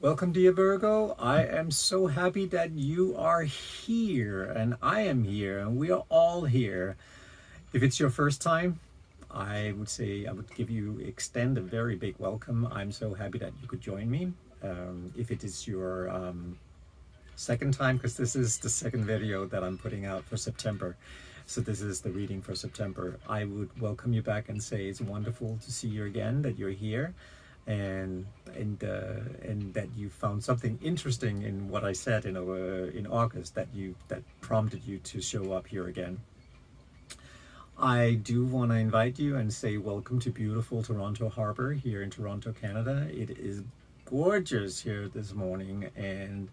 Welcome, dear Virgo. I am so happy that you are here and I am here and we are all here. If it's your first time, I would say I would extend a very big welcome. I'm so happy that you could join me. If it is your second time, because this is the second video that I'm putting out for September. So this is the reading for September. I would welcome you back and say it's wonderful to see you again, that you're here, and that you found something interesting in what I said in August that prompted you to show up here again. I do want to invite you and say welcome to beautiful Toronto Harbor here in Toronto, Canada. It is gorgeous here this morning and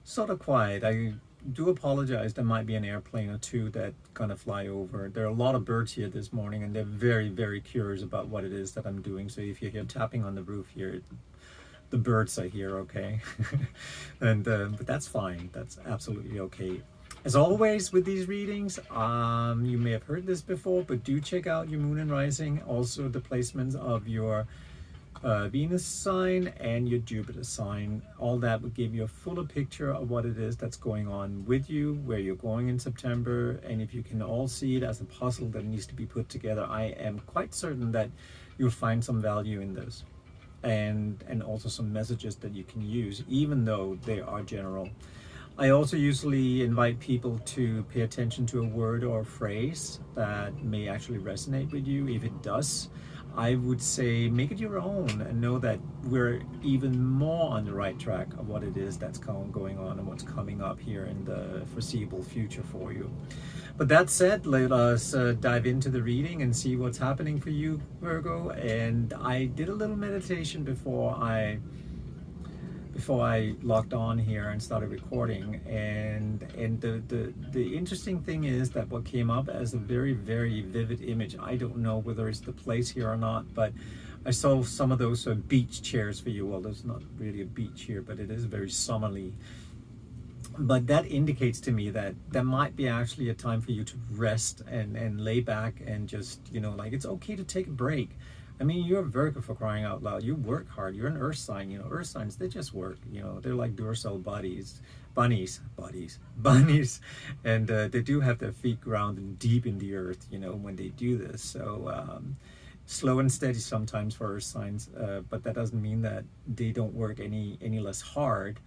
sort of quiet. I do apologize, there might be an airplane or two that gonna fly over. There are a lot of birds here this morning and they're very, very curious about what it is that I'm doing. So if you hear tapping on the roof here, the birds are here, okay? And but that's fine, that's absolutely okay. As always with these readings, you may have heard this before, but do check out your moon and rising, also the placements of your Venus sign and your Jupiter sign. All that will give you a fuller picture of what it is that's going on with you, where you're going in September, and if you can all see it as a puzzle that needs to be put together, I am quite certain that you'll find some value in this, and also some messages that you can use, even though they are general. I also usually invite people to pay attention to a word or a phrase that may actually resonate with you. If it does, I would say make it your own and know that we're even more on the right track of what it is that's going on and what's coming up here in the foreseeable future for you. But that said, let us dive into the reading and see what's happening for you, Virgo. And I did a little meditation before I logged on here and started recording, and the interesting thing is that what came up as a very, very vivid image, I don't know whether it's the place here or not, but I saw some of those beach chairs for you. Well, there's not really a beach here, but it is very summerly. But that indicates to me that there might be actually a time for you to rest and lay back and just, like, it's okay to take a break. I mean, you're a Virgo, for crying out loud. You work hard. You're an earth sign. Earth signs, they just work. They're like Duracell bunnies. And they do have their feet grounded deep in the earth, when they do this. So slow and steady sometimes for earth signs, but that doesn't mean that they don't work any less hard.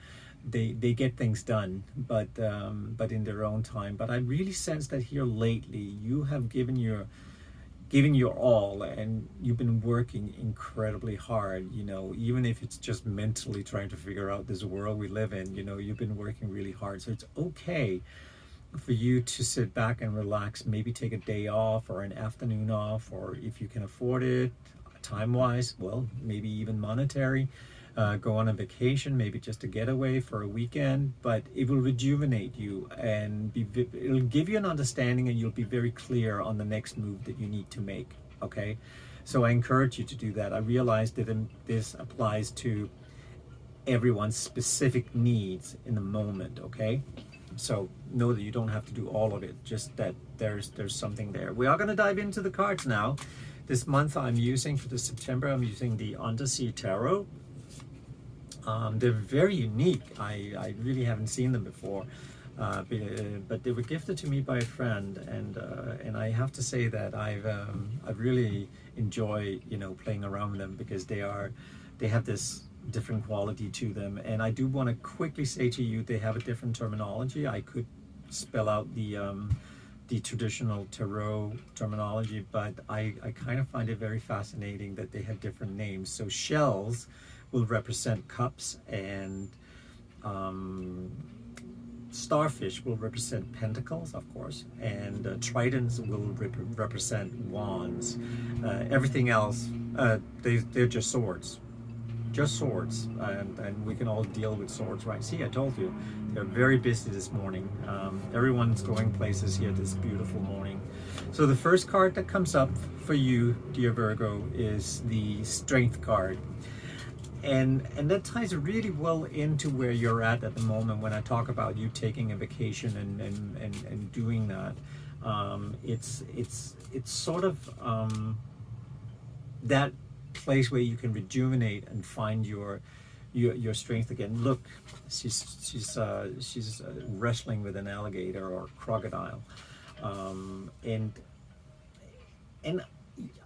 They get things done, but in their own time. But I really sense that here lately, you have given your all, and you've been working incredibly hard, even if it's just mentally trying to figure out this world we live in. You've been working really hard, so it's okay for you to sit back and relax, maybe take a day off or an afternoon off, or if you can afford it time-wise, well, maybe even monetary. Go on a vacation, maybe just a getaway for a weekend, but it will rejuvenate you and it'll give you an understanding, and you'll be very clear on the next move that you need to make, okay? So I encourage you to do that. I realize that this applies to everyone's specific needs in the moment, okay? So know that you don't have to do all of it, just that there's something there. We are going to dive into the cards now. This month I'm using, for the September, I'm using the Undersea Tarot. They're very unique. I really haven't seen them before, but they were gifted to me by a friend, and I have to say that I've really enjoyed playing around with them, because they have this different quality to them. And I do want to quickly say to you, they have a different terminology. I could spell out the traditional tarot terminology, but I kind of find it very fascinating that they have different names. So shells will represent cups, and starfish will represent pentacles, of course, and tridents will represent wands. Everything else, they're just swords. And we can all deal with swords, right? See, I told you, they're very busy this morning. Everyone's going places here this beautiful morning. So the first card that comes up for you, dear Virgo, is the Strength card. And that ties really well into where you're at the moment when I talk about you taking a vacation and doing that. It's sort of that place where you can rejuvenate and find your your strength again. Look, she's wrestling with an alligator or crocodile, and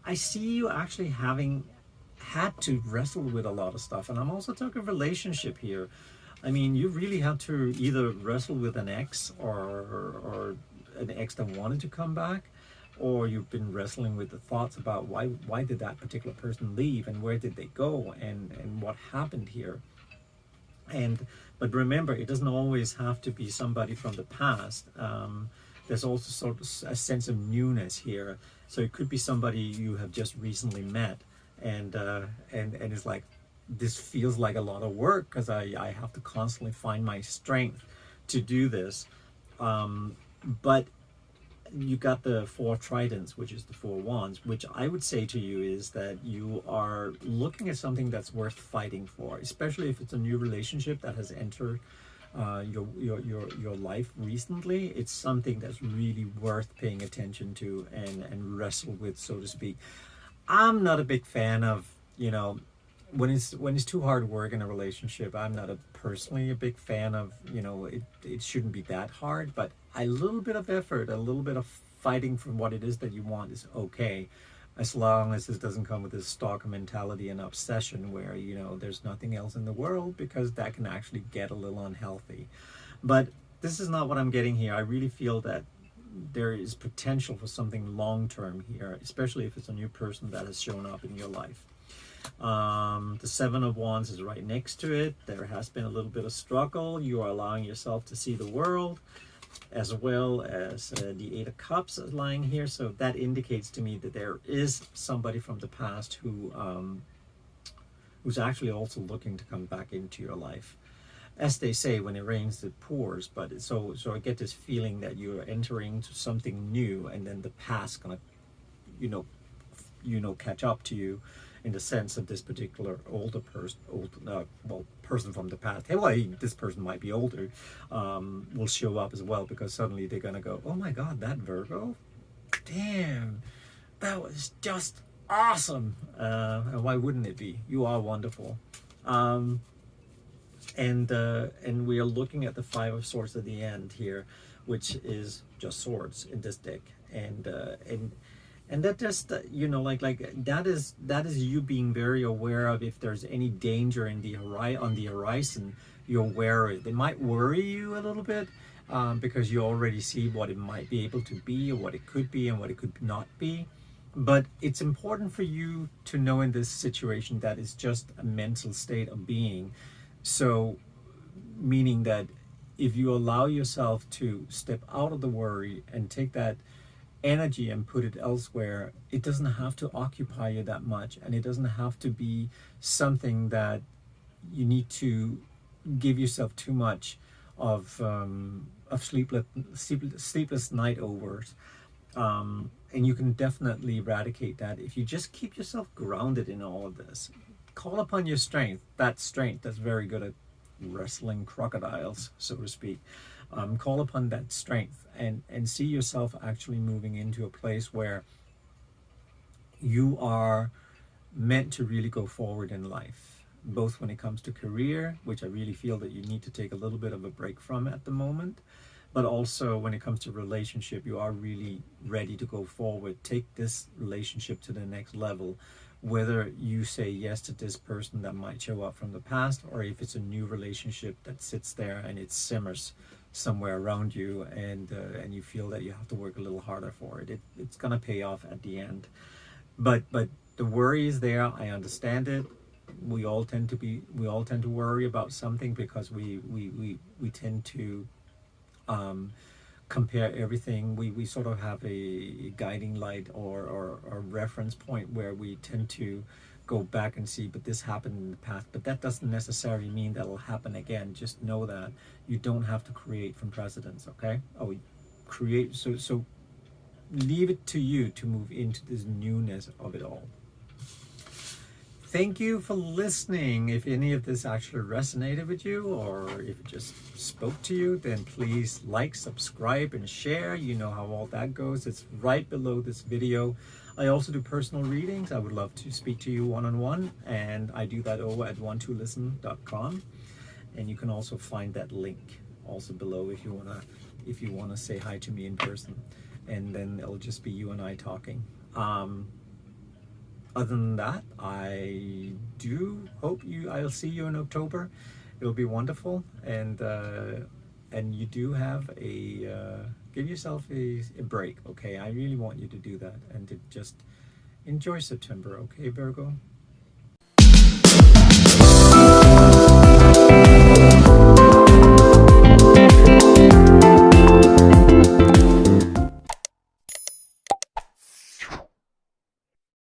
I see you actually having had to wrestle with a lot of stuff. And I'm also talking relationship here. I mean, you really had to either wrestle with an ex or an ex that wanted to come back, or you've been wrestling with the thoughts about why did that particular person leave, and where did they go, and what happened here. But remember, it doesn't always have to be somebody from the past. There's also sort of a sense of newness here. So it could be somebody you have just recently met, and it's like, this feels like a lot of work because I have to constantly find my strength to do this. But you got the 4 tridents, which is the 4 wands, which I would say to you is that you are looking at something that's worth fighting for, especially if it's a new relationship that has entered your life recently. It's something that's really worth paying attention to and wrestle with, so to speak. I'm not a big fan of, when it's too hard work in a relationship. I'm not personally a big fan of, it shouldn't be that hard, but a little bit of effort, a little bit of fighting for what it is that you want is okay, as long as this doesn't come with this stalker mentality and obsession where, there's nothing else in the world, because that can actually get a little unhealthy. But this is not what I'm getting here. I really feel that there is potential for something long-term here, especially if it's a new person that has shown up in your life. The 7 of Wands is right next to it. There has been a little bit of struggle. You are allowing yourself to see the world, as well as the 8 of Cups is lying here. So that indicates to me that there is somebody from the past who's actually also looking to come back into your life. As they say, when it rains it pours. But so I get this feeling that you're entering into something new, and then the past gonna catch up to you, in the sense of this particular older person, person from the past. Hey, this person might be older, will show up as well, because suddenly they're gonna go, oh my God, that Virgo, damn, that was just awesome. And why wouldn't it be? You are wonderful. And we are looking at the 5 of Swords at the end here, which is just swords in this deck, and that just that is you being very aware of if there's any danger on the horizon. You're aware of it. They might worry you a little bit, because you already see what it might be able to be, or what it could be, and what it could not be. But it's important for you to know in this situation that it's just a mental state of being. So, meaning that if you allow yourself to step out of the worry and take that energy and put it elsewhere, it doesn't have to occupy you that much, and it doesn't have to be something that you need to give yourself too much of sleepless night overs. And you can definitely eradicate that if you just keep yourself grounded in all of this. Call upon your strength, that's very good at wrestling crocodiles, so to speak. Call upon that strength and see yourself actually moving into a place where you are meant to really go forward in life, both when it comes to career, which I really feel that you need to take a little bit of a break from at the moment, but also when it comes to relationship, you are really ready to go forward, take this relationship to the next level, whether you say yes to this person that might show up from the past, or if it's a new relationship that sits there and it simmers somewhere around you, and you feel that you have to work a little harder for it. It's gonna pay off at the end. But the worry is there. I understand it. We all tend to worry about something, because we tend to compare everything. We sort of have a guiding light or a reference point where we tend to go back and see, but this happened in the past. But that doesn't necessarily mean that it'll happen again. Just know that you don't have to create from precedents, okay? So leave it to you to move into this newness of it all. Thank you for listening. If any of this actually resonated with you, or if it just spoke to you, then please like, subscribe, and share. You know how all that goes. It's right below this video. I also do personal readings. I would love to speak to you one-on-one, and I do that over at one2listen.com, and you can also find that link also below if you wanna say hi to me in person, and then it'll just be you and I talking. Other than that, I do hope I'll see you in October. It'll be wonderful, and you do have give yourself a break, okay? I really want you to do that and to just enjoy September, okay, Virgo?